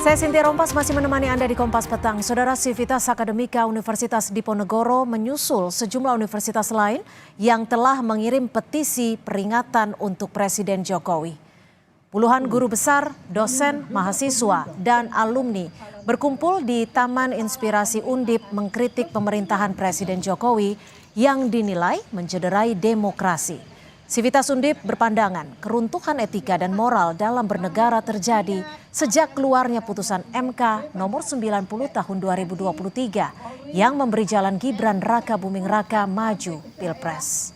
Saya Cynthia Rompas masih menemani Anda di Kompas Petang. Saudara, Civitas Akademika Universitas Diponegoro menyusul sejumlah universitas lain yang telah mengirim petisi peringatan untuk Presiden Jokowi. Puluhan guru besar, dosen, mahasiswa, dan alumni berkumpul di Taman Inspirasi Undip mengkritik pemerintahan Presiden Jokowi yang dinilai mencederai demokrasi. Civitas Undip berpandangan keruntuhan etika dan moral dalam bernegara terjadi sejak keluarnya putusan MK nomor 90 tahun 2023 yang memberi jalan Gibran Raka Buming Raka maju Pilpres.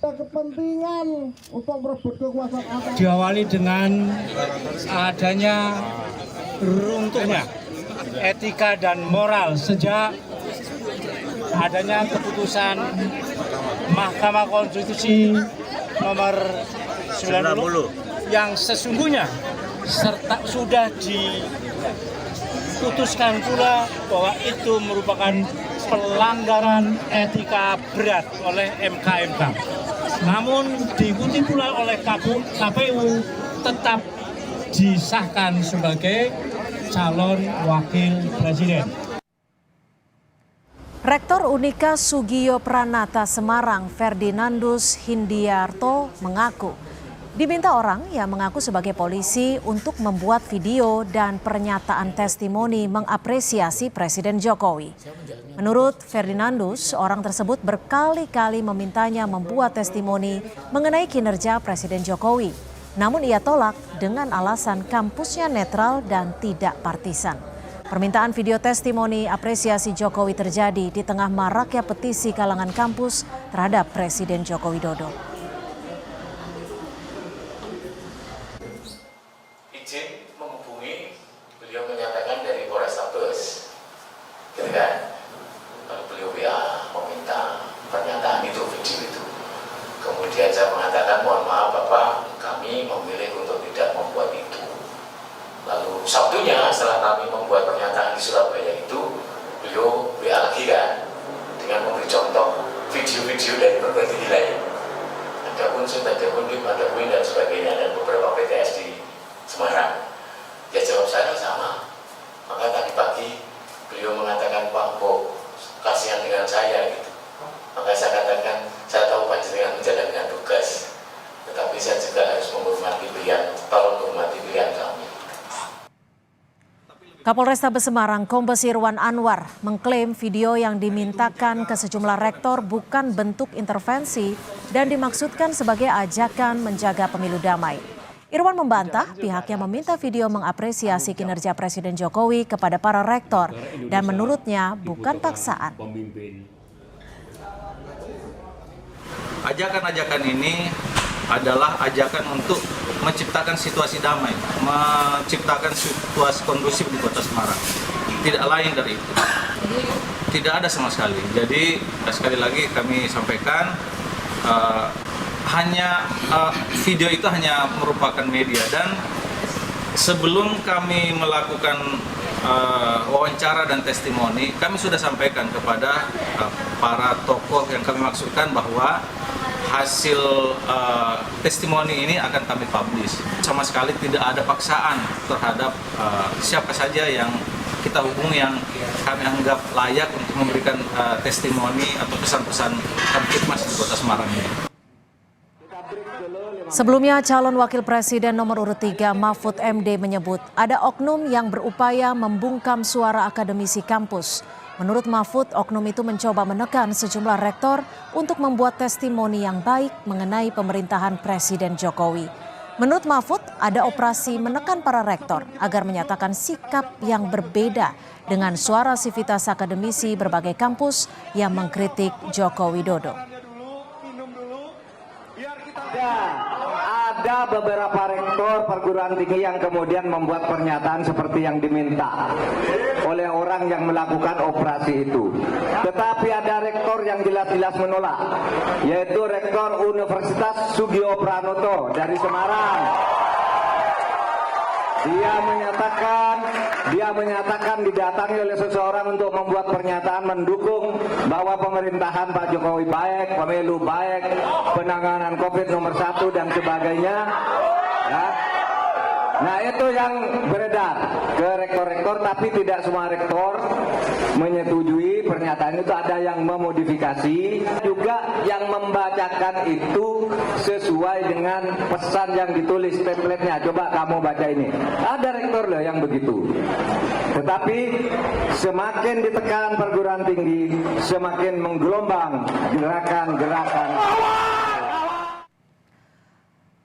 Kepentingan untuk merebut kekuasaan diawali dengan adanya runtuhnya etika dan moral sejak adanya keputusan Mahkamah Konstitusi nomor 90 yang sesungguhnya serta sudah diputuskan pula bahwa itu merupakan pelanggaran etika berat oleh MK. Namun diikuti pula oleh KPU tetap disahkan sebagai calon wakil presiden. Rektor Unika Sugio Pranata Semarang, Ferdinandus Hindiarto mengaku diminta orang yang mengaku sebagai polisi untuk membuat video dan pernyataan testimoni mengapresiasi Presiden Jokowi. Menurut Ferdinandus, orang tersebut berkali-kali memintanya membuat testimoni mengenai kinerja Presiden Jokowi. Namun ia tolak dengan alasan kampusnya netral dan tidak partisan. Permintaan video testimoni apresiasi Jokowi terjadi di tengah maraknya petisi kalangan kampus terhadap Presiden Joko Widodo. Izin menghubungi, beliau menyatakan dari Polrestabes, gitu kan? Lalu beliau WA meminta pernyataan itu, video itu. Kemudian saya mengatakan, mohon maaf Bapak, kami memilih untuk tidak membuat itu. Lalu Sabtunya setelah kami membuat pernyataan di Surabaya itu, beliau WA lagi kan, dengan memberi contoh video-video dari berbagai wilayah. Ada unsur, ada undip, ada UIN dan sebagainya, dan beberapa PTS di Semarang. Ya jawab saya sama. Maka tadi pagi beliau mengatakan, Pak, kok kasihan dengan saya gitu. Maka saya katakan, saya tahu panjenengan menjalankan tugas, tetapi saya juga harus menghormati pilihan, tolong menghormati pilihan kami. Kapolrestabes Semarang Kombes Irwan Anwar mengklaim video yang dimintakan ke sejumlah rektor bukan bentuk intervensi dan dimaksudkan sebagai ajakan menjaga pemilu damai. Irwan membantah pihaknya meminta video mengapresiasi kinerja Presiden Jokowi kepada para rektor dan menurutnya bukan paksaan. Ajakan-ajakan ini adalah ajakan untuk menciptakan situasi damai, menciptakan situasi kondusif di Kota Semarang. Tidak lain dari itu. Tidak ada sama sekali. Jadi sekali lagi kami sampaikan, video itu hanya merupakan media, dan sebelum kami melakukan wawancara dan testimoni, kami sudah sampaikan kepada para tokoh yang kami maksudkan bahwa hasil testimoni ini akan kami publish. Sama sekali tidak ada paksaan terhadap siapa saja yang kita hubungi yang kami anggap layak untuk memberikan testimoni atau pesan-pesan Kamtibmas di Kota Semarang ini. Sebelumnya, calon wakil presiden nomor urut 3 Mahfud MD menyebut ada oknum yang berupaya membungkam suara akademisi kampus. Menurut Mahfud, oknum itu mencoba menekan sejumlah rektor untuk membuat testimoni yang baik mengenai pemerintahan Presiden Jokowi. Menurut Mahfud, ada operasi menekan para rektor agar menyatakan sikap yang berbeda dengan suara sivitas akademisi berbagai kampus yang mengkritik Joko Widodo. Ada beberapa rektor perguruan tinggi yang kemudian membuat pernyataan seperti yang diminta oleh orang yang melakukan operasi itu. Tetapi ada rektor yang jelas-jelas menolak, yaitu Rektor Universitas Sugio Pranoto dari Semarang. Dia menyatakan didatangi oleh seseorang untuk membuat pernyataan mendukung bahwa pemerintahan Pak Jokowi baik, pemilu baik, penanganan COVID nomor 1 dan sebagainya. Ya. Nah itu yang beredar ke rektor-rektor, tapi tidak semua rektor menyetujui pernyataan itu. Ada yang memodifikasi, juga yang membacakan itu sesuai dengan pesan yang ditulis template-nya. Coba kamu baca ini. Ada rektor loh yang begitu. Tetapi semakin ditekan perguruan tinggi, semakin menggelombang gerakan-gerakan.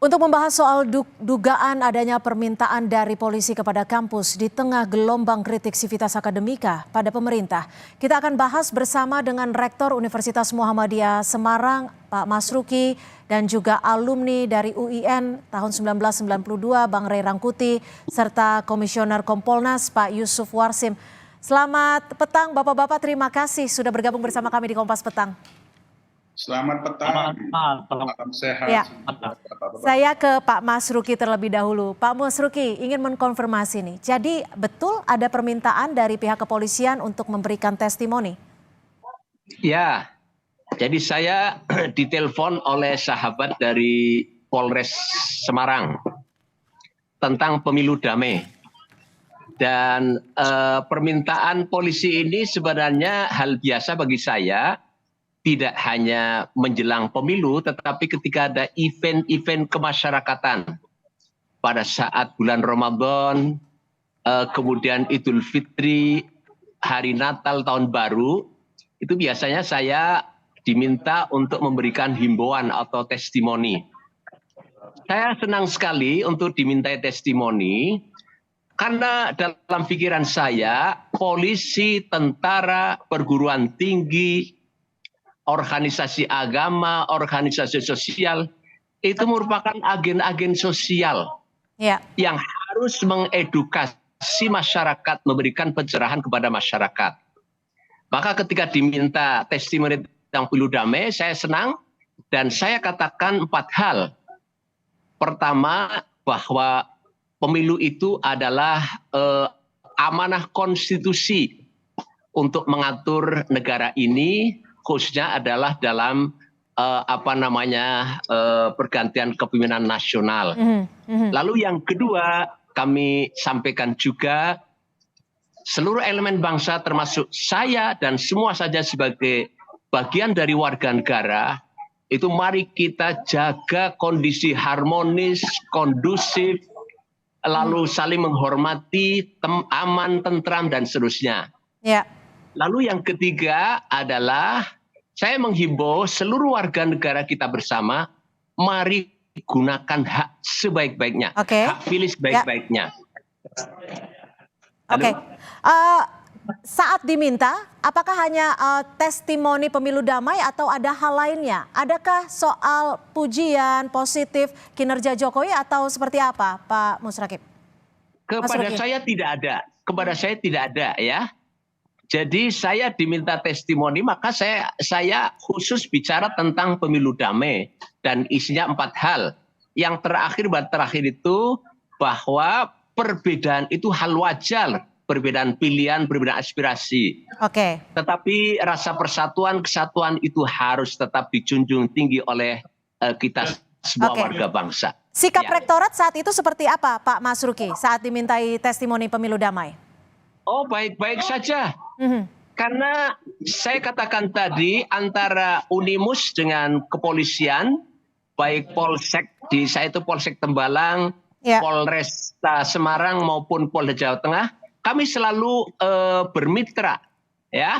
Untuk membahas soal dugaan adanya permintaan dari polisi kepada kampus di tengah gelombang kritik Civitas Akademika pada pemerintah, kita akan bahas bersama dengan Rektor Universitas Muhammadiyah Semarang, Pak Masruki, dan juga alumni dari UIN tahun 1992, Bang Ray Rangkuti, serta Komisioner Kompolnas, Pak Yusuf Warsim. Selamat petang Bapak-Bapak, terima kasih sudah bergabung bersama kami di Kompas Petang. Selamat petang, salam sehat. Ya. Saya ke Pak Masruki terlebih dahulu. Pak Masruki ingin mengkonfirmasi nih. Jadi betul ada permintaan dari pihak kepolisian untuk memberikan testimoni? Ya, jadi saya ditelepon oleh sahabat dari Polres Semarang tentang pemilu damai. Dan permintaan polisi ini sebenarnya hal biasa bagi saya. Tidak hanya menjelang pemilu, tetapi ketika ada event-event kemasyarakatan pada saat bulan Ramadan, kemudian Idul Fitri, hari Natal, Tahun Baru, itu biasanya saya diminta untuk memberikan himbauan atau testimoni. Saya senang sekali untuk dimintai testimoni, karena dalam pikiran saya, polisi, tentara, perguruan tinggi, organisasi agama, organisasi sosial, itu merupakan agen-agen sosial yang harus mengedukasi masyarakat, memberikan pencerahan kepada masyarakat. Maka ketika diminta testimoni tentang pemilu damai, saya senang dan saya katakan 4 hal. Pertama, bahwa pemilu itu adalah amanah konstitusi untuk mengatur negara ini, khususnya adalah dalam pergantian kepemimpinan nasional. Lalu yang kedua, kami sampaikan juga seluruh elemen bangsa termasuk saya dan semua saja sebagai bagian dari warga negara, itu mari kita jaga kondisi harmonis, kondusif, lalu saling menghormati, aman, tentram, dan seterusnya. Ya. Lalu yang ketiga adalah saya menghimbau seluruh warga negara kita bersama, mari gunakan hak sebaik-baiknya, hak pilih sebaik-baiknya. Oke. Saat diminta, apakah hanya testimoni pemilu damai atau ada hal lainnya? Adakah soal pujian positif kinerja Jokowi atau seperti apa, Pak Musrakib? Kepada saya tidak ada. Kepada saya tidak ada ya. Jadi saya diminta testimoni, maka saya khusus bicara tentang pemilu damai dan isinya 4 hal. Yang terakhir itu bahwa perbedaan itu hal wajar, perbedaan pilihan, perbedaan aspirasi. Oke. Tetapi rasa persatuan, kesatuan itu harus tetap dijunjung tinggi oleh kita semua warga bangsa. Sikap rektorat saat itu seperti apa, Pak Masruki, saat dimintai testimoni pemilu damai? Oh, baik-baik saja. Karena saya katakan tadi antara Unimus dengan kepolisian, baik Polsek, saya itu Polsek Tembalang, Polres Semarang maupun Polda Jawa Tengah, kami selalu bermitra, ya.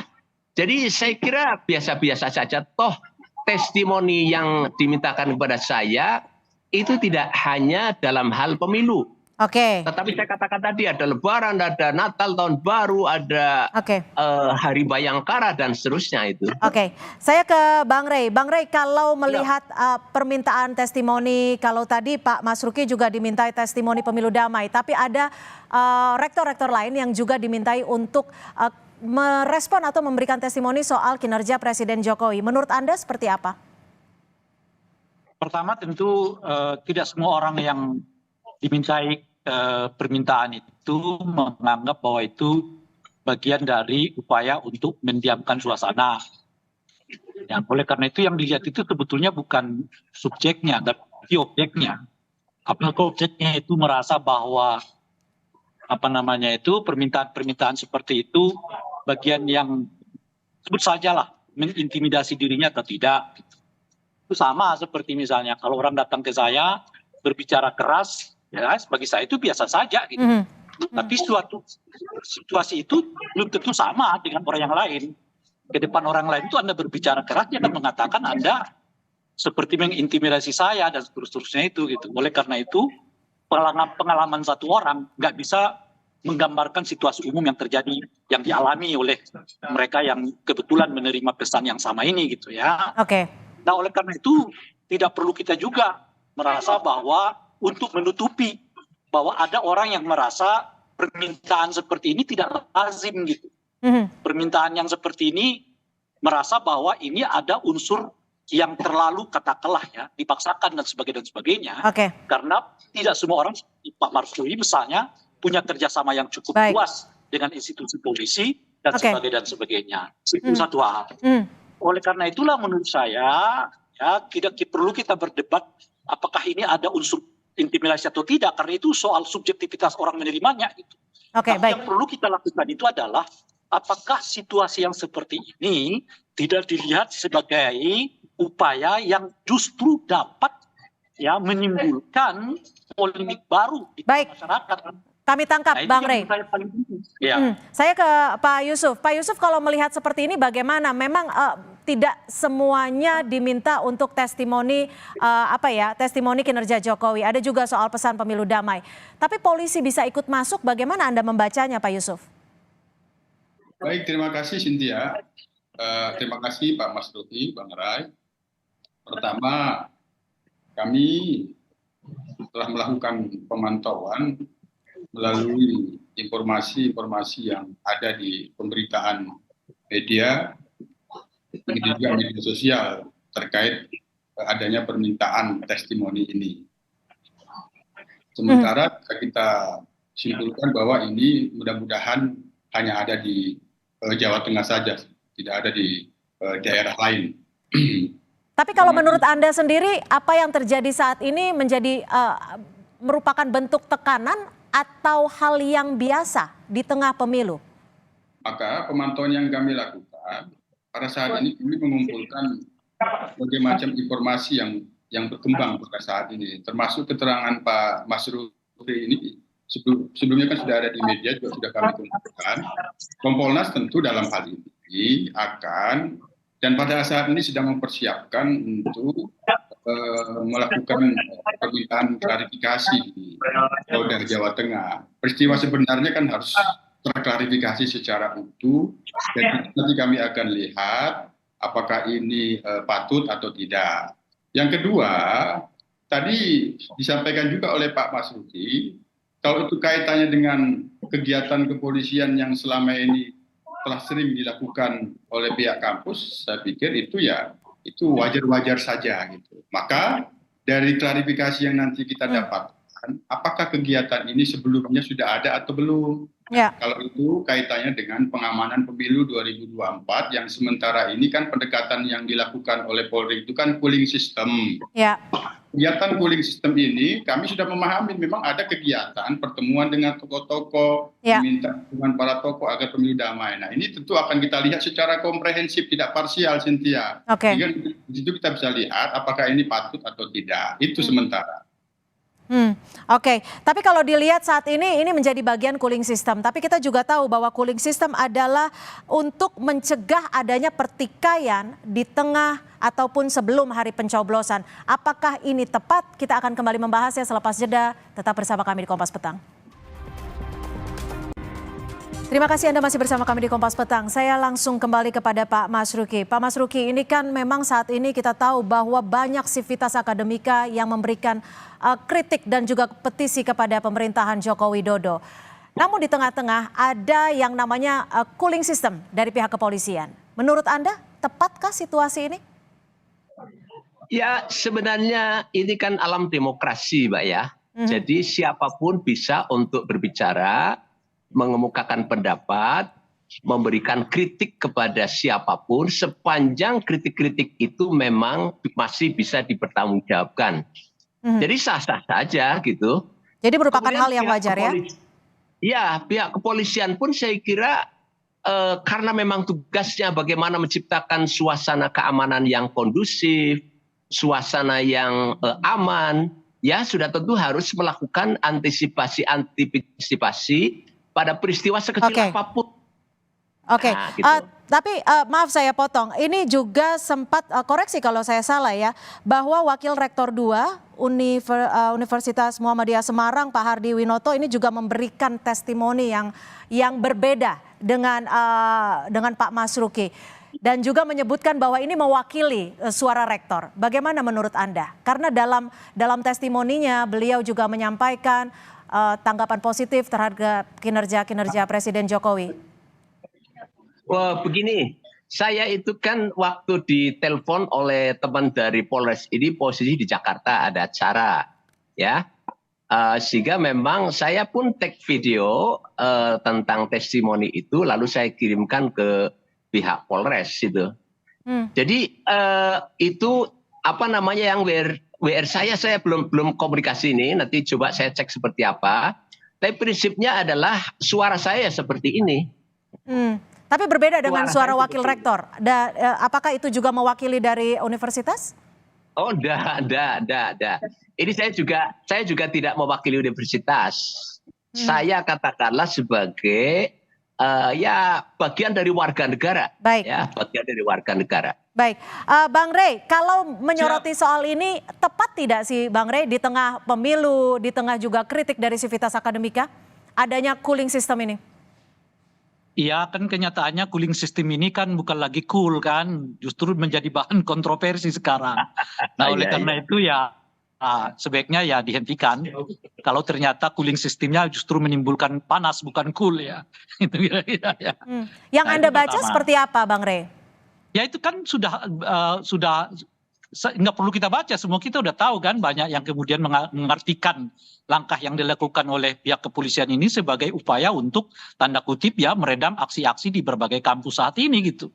Jadi saya kira biasa-biasa saja. Toh testimoni yang dimintakan kepada saya itu tidak hanya dalam hal pemilu. Tetapi saya katakan tadi ada Lebaran, ada Natal, Tahun Baru, ada Hari Bayangkara dan seterusnya itu. Saya ke Bang Ray. Bang Ray, kalau melihat permintaan testimoni, kalau tadi Pak Masruki juga dimintai testimoni pemilu damai, tapi ada rektor-rektor lain yang juga dimintai untuk merespon atau memberikan testimoni soal kinerja Presiden Jokowi. Menurut Anda seperti apa? Pertama tentu tidak semua orang yang dimintai permintaan itu menganggap bahwa itu bagian dari upaya untuk mendiamkan suasana. Oleh karena itu yang dilihat itu sebetulnya bukan subjeknya, tapi objeknya. apakah objeknya itu merasa bahwa permintaan-permintaan seperti itu bagian yang sebut sajalah mengintimidasi dirinya atau tidak. Itu sama seperti misalnya kalau orang datang ke saya berbicara keras, ya bagi saya itu biasa saja gitu. Tapi suatu situasi itu belum tentu sama dengan orang yang lain. Ke depan orang lain itu Anda berbicara keras, dia akan mengatakan Anda seperti mengintimidasi saya dan seterusnya itu gitu. Oleh karena itu pengalaman satu orang nggak bisa menggambarkan situasi umum yang terjadi, yang dialami oleh mereka yang kebetulan menerima pesan yang sama ini gitu ya. Oke. Nah oleh karena itu tidak perlu kita juga merasa bahwa untuk menutupi bahwa ada orang yang merasa permintaan seperti ini tidak lazim gitu. Permintaan yang seperti ini merasa bahwa ini ada unsur yang terlalu katakanlah ya dipaksakan dan sebagainya. Oke. Karena tidak semua orang seperti Pak Marsudi misalnya punya kerjasama yang cukup luas dengan institusi polisi dan sebagainya. Itu satu hal. Oleh karena itulah menurut saya ya tidak perlu kita berdebat apakah ini ada unsur intimidasi atau tidak, karena itu soal subjektivitas orang menerimanya gitu. Tapi yang perlu kita lakukan itu adalah apakah situasi yang seperti ini tidak dilihat sebagai upaya yang justru dapat ya menimbulkan polemik baru di masyarakat. Kami tangkap, Bang Rey. Saya ke Pak Yusuf. Pak Yusuf, kalau melihat seperti ini bagaimana? Memang tidak semuanya diminta untuk testimoni testimoni kinerja Jokowi. Ada juga soal pesan pemilu damai. Tapi polisi bisa ikut masuk. Bagaimana Anda membacanya, Pak Yusuf? Baik, terima kasih Cynthia. Terima kasih Pak Mas Ruki, Bang Rai. Pertama, kami telah melakukan pemantauan melalui informasi-informasi yang ada di pemberitaan media, dan juga media sosial terkait adanya permintaan testimoni ini. Sementara kita simpulkan bahwa ini mudah-mudahan hanya ada di Jawa Tengah saja, tidak ada di daerah lain. Tapi kalau menurut Anda sendiri, apa yang terjadi saat ini menjadi merupakan bentuk tekanan atau hal yang biasa di tengah pemilu? Maka pemantauan yang kami lakukan pada saat ini kami mengumpulkan berbagai macam informasi yang berkembang pada saat ini, termasuk keterangan Pak Mas Ruki ini sebelumnya kan sudah ada di media, juga sudah kami kumpulkan. Kompolnas tentu dalam hal ini akan dan pada saat ini sedang mempersiapkan untuk melakukan permintaan klarifikasi di Polda Jawa Tengah. Peristiwa sebenarnya kan harus terklarifikasi secara utuh, dan nanti kami akan lihat apakah ini patut atau tidak. Yang kedua, tadi disampaikan juga oleh Pak Mas Ruki, kalau itu kaitannya dengan kegiatan kepolisian yang selama ini telah sering dilakukan oleh pihak kampus, saya pikir itu wajar-wajar saja gitu. Maka dari klarifikasi yang nanti kita dapatkan, apakah kegiatan ini sebelumnya sudah ada atau belum? Ya. Kalau itu kaitannya dengan pengamanan pemilu 2024 yang sementara ini kan pendekatan yang dilakukan oleh Polri itu kan cooling system. Ya. Kegiatan cooling system ini kami sudah memahami memang ada kegiatan pertemuan dengan tokoh-tokoh, meminta dukungan para tokoh agar pemilu damai. Nah ini tentu akan kita lihat secara komprehensif, tidak parsial, Cynthia. Sehingga di situ kita bisa lihat apakah ini patut atau tidak. Itu sementara. Tapi kalau dilihat saat ini menjadi bagian cooling system. Tapi kita juga tahu bahwa cooling system adalah untuk mencegah adanya pertikaian di tengah ataupun sebelum hari pencoblosan. Apakah ini tepat? Kita akan kembali membahasnya selepas jeda. Tetap bersama kami di Kompas Petang. Terima kasih Anda masih bersama kami di Kompas Petang. Saya langsung kembali kepada Pak Mas Ruki. Pak Mas Ruki, ini kan memang saat ini kita tahu bahwa banyak sivitas akademika yang memberikan kritik dan juga petisi kepada pemerintahan Joko Widodo. Namun di tengah-tengah ada yang namanya cooling system dari pihak kepolisian. Menurut Anda, tepatkah situasi ini? Ya, sebenarnya ini kan alam demokrasi, Mbak ya. Jadi siapapun bisa untuk berbicara, mengemukakan pendapat, memberikan kritik kepada siapapun sepanjang kritik-kritik itu memang masih bisa dipertanggungjawabkan Jadi sah-sah saja gitu. Jadi merupakan Kemudian hal yang pihak wajar ya? Ya, pihak kepolisian pun saya kira karena memang tugasnya bagaimana menciptakan suasana keamanan yang kondusif, suasana yang aman, ya sudah tentu harus melakukan antisipasi pada peristiwa sekecil apapun. Oke, Nah, gitu. tapi maaf saya potong, ini juga sempat koreksi kalau saya salah ya, bahwa Wakil Rektor 2 Universitas Muhammadiyah Semarang Pak Hardi Winoto ini juga memberikan testimoni yang berbeda dengan Pak Masruki dan juga menyebutkan bahwa ini mewakili suara rektor. Bagaimana menurut Anda? Karena dalam testimoninya beliau juga menyampaikan tanggapan positif terhadap kinerja Presiden Jokowi. Wah, begini, saya itu kan waktu ditelepon oleh teman dari Polres ini posisi di Jakarta ada acara, ya, sehingga memang saya pun take video tentang testimoni itu, lalu saya kirimkan ke pihak Polres itu. Jadi itu apa namanya yang WR saya belum komunikasi ini, nanti coba saya cek seperti apa. Tapi prinsipnya adalah suara saya seperti ini. Tapi berbeda dengan suara wakil rektor. Apakah itu juga mewakili dari universitas? Oh, enggak. Ini saya juga tidak mewakili universitas. Saya katakanlah sebagai ya bagian dari warga negara. Baik. Ya, bagian dari warga negara. Baik, Bang Rey, kalau menyoroti soal ini tepat tidak sih Bang Rey di tengah pemilu, di tengah juga kritik dari Civitas Akademika, adanya cooling system ini? Iya, kan kenyataannya cooling system ini kan bukan lagi cool kan, justru menjadi bahan kontroversi sekarang. Nah, oleh karena itu ya sebaiknya ya dihentikan. Kalau ternyata cooling sistemnya justru menimbulkan panas bukan cool ya. Itu kira-kira ya. Yang Anda baca seperti apa, Bang Rey? Ya itu kan sudah nggak perlu kita baca, semua kita udah tahu kan, banyak yang kemudian mengartikan langkah yang dilakukan oleh pihak kepolisian ini sebagai upaya untuk tanda kutip ya meredam aksi-aksi di berbagai kampus saat ini gitu.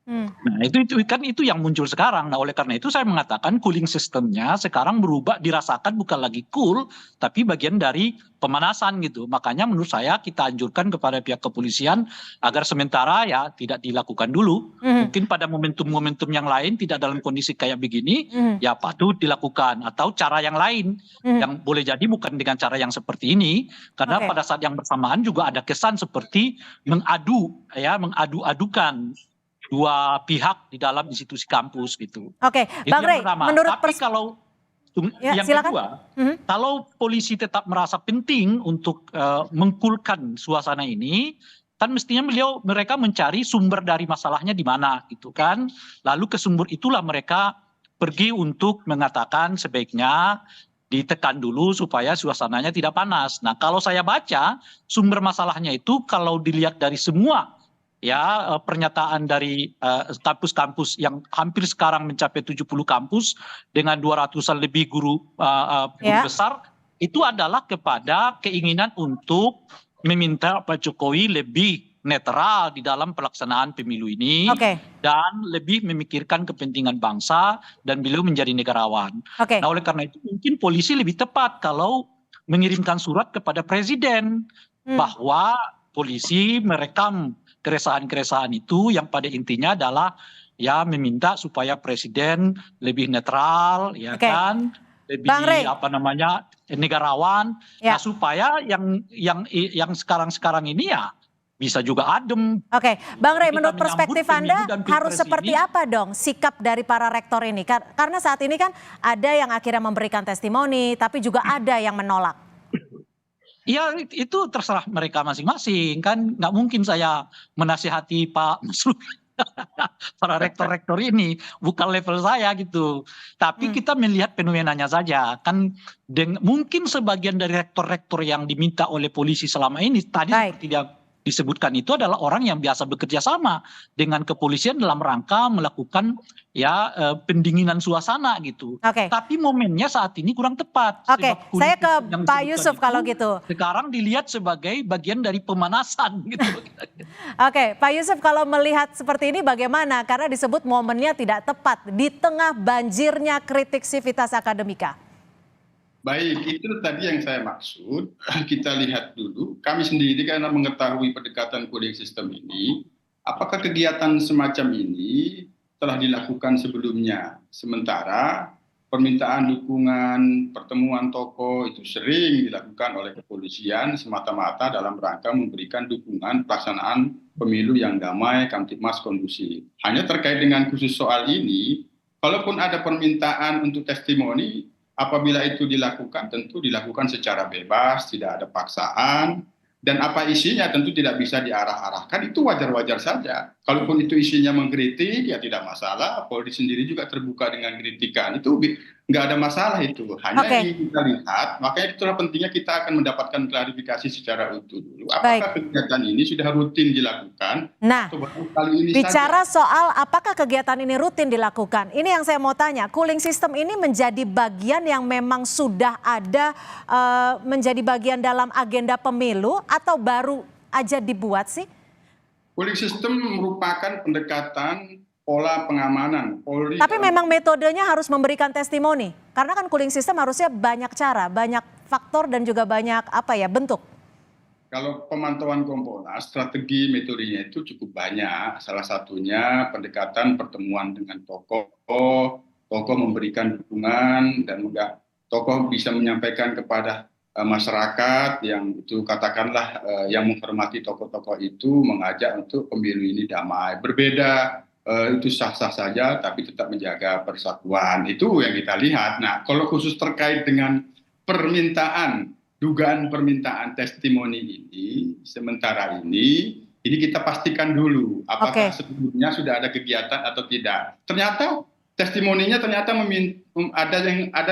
Nah itu yang muncul sekarang. Nah oleh karena itu saya mengatakan cooling systemnya sekarang berubah, dirasakan bukan lagi cool tapi bagian dari pemanasan gitu. Makanya menurut saya kita anjurkan kepada pihak kepolisian agar sementara ya tidak dilakukan dulu. Mungkin pada momentum-momentum yang lain tidak dalam kondisi kayak begini ya patut dilakukan, atau cara yang lain yang boleh jadi bukan dengan cara yang seperti ini, karena pada saat yang bersamaan juga ada kesan seperti mengadu-adukan dua pihak di dalam institusi kampus gitu. Oke, Bang Rey, menurut tapi kalau yang silakan. kedua, kalau polisi tetap merasa penting untuk mengkulkan suasana ini, kan mestinya mereka mencari sumber dari masalahnya di mana gitu kan. Lalu ke sumber itulah mereka pergi untuk mengatakan sebaiknya ditekan dulu supaya suasananya tidak panas. Nah, kalau saya baca sumber masalahnya itu kalau dilihat dari semua ya pernyataan dari kampus-kampus yang hampir sekarang mencapai 70 kampus dengan 200-an lebih guru besar, itu adalah kepada keinginan untuk meminta Pak Jokowi lebih netral di dalam pelaksanaan pemilu ini dan lebih memikirkan kepentingan bangsa dan beliau menjadi negarawan. Nah oleh karena itu mungkin polisi lebih tepat kalau mengirimkan surat kepada presiden bahwa polisi merekam keresahan-keresahan itu yang pada intinya adalah ya meminta supaya presiden lebih netral ya kan, lebih negarawan, nah, supaya yang sekarang ini ya bisa juga adem. Oke, Bang Rey, menurut perspektif Anda harus seperti apa dong sikap dari para rektor ini? Karena saat ini kan ada yang akhirnya memberikan testimoni, tapi juga ada yang menolak. Ya itu terserah mereka masing-masing kan, nggak mungkin saya menasihati Pak Masruki para rektor-rektor ini, bukan level saya gitu. Tapi kita melihat fenomenanya saja kan, mungkin sebagian dari rektor-rektor yang diminta oleh polisi selama ini tadi seperti dia disebutkan itu adalah orang yang biasa bekerja sama dengan kepolisian dalam rangka melakukan ya pendinginan suasana gitu. Tapi momennya saat ini kurang tepat. Saya ke Pak Yusuf kalau gitu. Sekarang dilihat sebagai bagian dari pemanasan gitu. Pak Yusuf, kalau melihat seperti ini bagaimana? Karena disebut momennya tidak tepat di tengah banjirnya kritik Civitas Akademika. Baik, itu tadi yang saya maksud. Kita lihat dulu, kami sendiri karena mengetahui pendekatan cooling system ini, apakah kegiatan semacam ini telah dilakukan sebelumnya. Sementara permintaan dukungan, pertemuan tokoh itu sering dilakukan oleh kepolisian semata-mata dalam rangka memberikan dukungan pelaksanaan pemilu yang damai, kamtibmas, kondusif. Hanya terkait dengan khusus soal ini, kalaupun ada permintaan untuk testimoni, apabila itu dilakukan, tentu dilakukan secara bebas, tidak ada paksaan, dan apa isinya tentu tidak bisa diarah-arahkan, itu wajar-wajar saja. Kalaupun itu isinya mengkritik, ya tidak masalah, Polri sendiri juga terbuka dengan kritikan, itu nggak ada masalah itu. Hanya yang kita lihat, makanya itulah pentingnya kita akan mendapatkan klarifikasi secara utuh dulu. Apakah kegiatan ini sudah rutin dilakukan? Nah, kali ini bicara saja. soal apakah kegiatan ini rutin dilakukan, ini yang saya mau tanya, cooling system ini menjadi bagian yang memang sudah ada menjadi bagian dalam agenda pemilu atau baru aja dibuat sih? Cooling system merupakan pendekatan pola pengamanan Polri. Tapi memang metodenya harus memberikan testimoni, karena kan cooling system harusnya banyak cara, banyak faktor dan juga banyak bentuk. Kalau pemantauan Kompolnas, strategi metodenya itu cukup banyak. Salah satunya pendekatan pertemuan dengan tokoh memberikan dukungan dan juga tokoh bisa menyampaikan kepada masyarakat yang itu katakanlah yang menghormati tokoh-tokoh itu mengajak untuk pemilu ini damai. Berbeda itu sah-sah saja, tapi tetap menjaga persatuan. Itu yang kita lihat. Nah, kalau khusus terkait dengan dugaan permintaan testimoni ini, sementara ini kita pastikan dulu apakah sebelumnya sudah ada kegiatan atau tidak. Ternyata testimoninya ada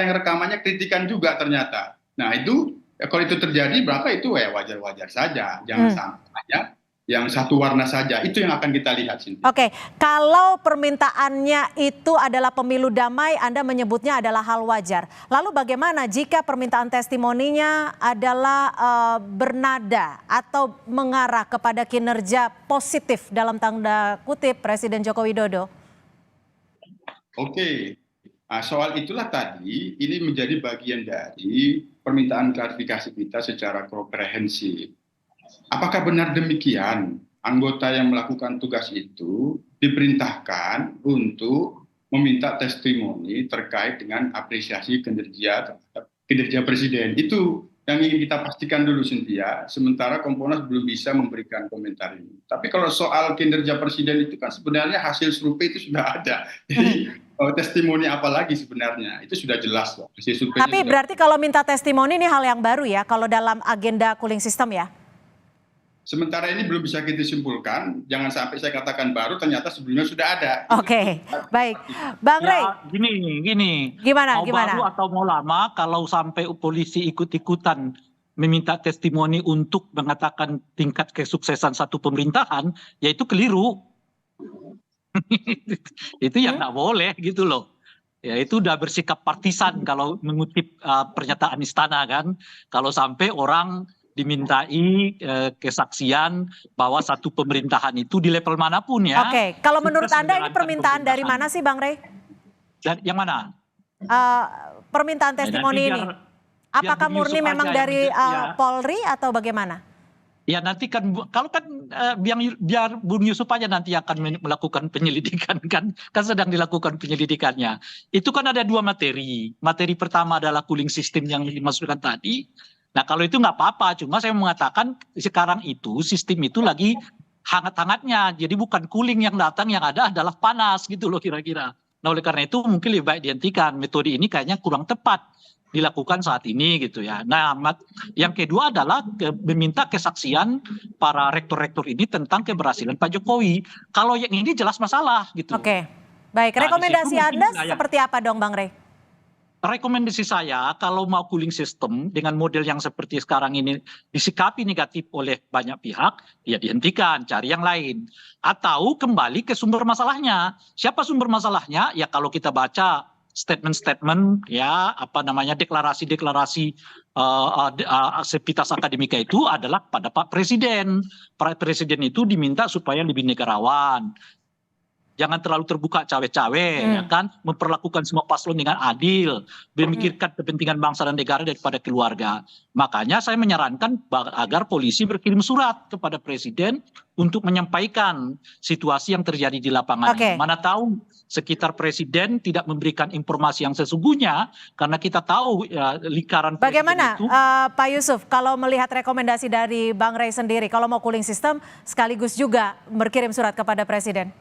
yang rekamannya kritikan juga ternyata. Nah, itu kalau itu terjadi berarti itu wajar-wajar saja. Jangan sampai hanya yang satu warna saja, itu yang akan kita lihat sini. Oke, kalau permintaannya itu adalah pemilu damai, Anda menyebutnya adalah hal wajar. Lalu bagaimana jika permintaan testimoninya adalah bernada atau mengarah kepada kinerja positif dalam tanda kutip Presiden Joko Widodo? Oke, soal itulah tadi ini menjadi bagian dari permintaan klarifikasi kita secara komprehensif. Apakah benar demikian anggota yang melakukan tugas itu diperintahkan untuk meminta testimoni terkait dengan apresiasi kinerja Presiden? Itu yang ingin kita pastikan dulu, Cynthia. Sementara Kompolnas belum bisa memberikan komentar ini. Tapi kalau soal kinerja Presiden itu kan sebenarnya hasil survei itu sudah ada. Jadi testimoni apa lagi sebenarnya? Itu sudah jelas loh. Hasil survei. Tapi berarti kalau minta testimoni ini hal yang baru ya, kalau dalam agenda cooling system ya? Sementara ini belum bisa kita simpulkan, jangan sampai saya katakan baru, ternyata sebelumnya sudah ada. Oke, baik. Bang Rey. Gini. Gimana? Baru atau mau lama, kalau sampai polisi ikut-ikutan meminta testimoni untuk mengatakan tingkat kesuksesan satu pemerintahan, ya itu keliru. Itu yang nggak boleh gitu loh. Ya itu udah bersikap partisan kalau mengutip pernyataan istana kan. Kalau sampai orang dimintai kesaksian bahwa satu pemerintahan itu di level manapun ya. Oke, kalau menurut Anda ini permintaan dari mana sih Bang Rey? Yang mana? Permintaan testimoni ini. Apakah murni memang dari Polri atau bagaimana? Ya nanti kan, kalau kan biar Bung Yusuf aja nanti akan melakukan penyelidikan kan sedang dilakukan penyelidikannya. Itu kan ada dua materi. Materi pertama adalah cooling system yang dimasukkan tadi. Nah kalau itu nggak apa-apa, cuma saya mengatakan sekarang itu sistem itu lagi hangat-hangatnya, jadi bukan cooling yang datang, yang ada adalah panas gitu loh kira-kira. Nah oleh karena itu mungkin lebih baik dihentikan, metode ini kayaknya kurang tepat dilakukan saat ini gitu ya. Nah yang kedua adalah meminta kesaksian para rektor-rektor ini tentang keberhasilan Pak Jokowi. Kalau yang ini jelas masalah gitu. Oke, baik. Rekomendasi Anda seperti apa dong Bang Rey? Rekomendasi saya kalau mau cooling system dengan model yang seperti sekarang ini disikapi negatif oleh banyak pihak, ya dihentikan, cari yang lain. Atau kembali ke sumber masalahnya. Siapa sumber masalahnya? Ya kalau kita baca statement-statement, ya deklarasi-deklarasi Sivitas Akademika itu adalah pada Pak Presiden. Pak Presiden itu diminta supaya lebih negarawan. jangan terlalu terbuka cawe-cawe, ya kan, memperlakukan semua paslon dengan adil, memikirkan kepentingan bangsa dan negara daripada keluarga. Makanya saya menyarankan agar polisi berkirim surat kepada presiden untuk menyampaikan situasi yang terjadi di lapangan. Mana tahu sekitar presiden tidak memberikan informasi yang sesungguhnya, karena kita tahu ya, lingkaran Bagaimana presiden itu. Pak Yusuf, kalau melihat rekomendasi dari Bang Rey sendiri, kalau mau cooling system sekaligus juga berkirim surat kepada presiden?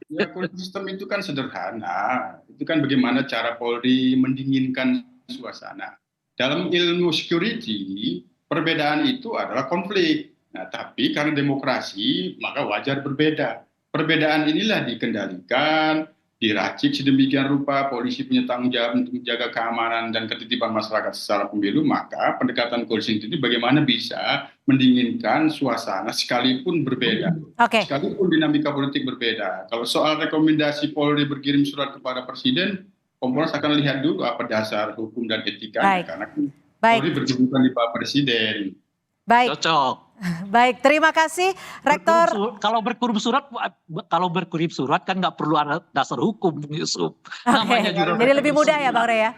Ya, cooling system itu kan sederhana. Itu kan bagaimana cara Polri mendinginkan suasana. Dalam ilmu security, perbedaan itu adalah konflik. Nah, tapi karena demokrasi, maka wajar berbeda. Perbedaan inilah dikendalikan, diracik sedemikian rupa, polisi punya tanggung jawab untuk menjaga keamanan dan ketertiban masyarakat secara pemilu, maka pendekatan cooling itu bagaimana bisa mendinginkan suasana sekalipun berbeda. Sekalipun dinamika politik berbeda. Kalau soal rekomendasi Polri berkirim surat kepada Presiden, Kompolnas akan lihat dulu apa dasar hukum dan etikanya, karena Polri berkedudukan di Pak Presiden. Cocok. Baik, terima kasih Rektor. Kalau berkirim surat kan nggak perlu ada dasar hukum, Yusuf. Namanya juga jadi lebih mudah ya Bang Rey ya.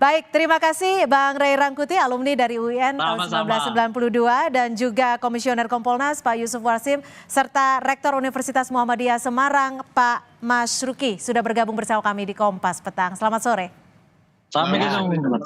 Baik, terima kasih Bang Rey Rangkuti, alumni dari UIN tahun 1992 dan juga Komisioner Kompolnas Pak Yusuf Warsim serta Rektor Universitas Muhammadiyah Semarang Pak Masyruki sudah bergabung bersama kami di Kompas Petang. Selamat sore. Sampai ketemu.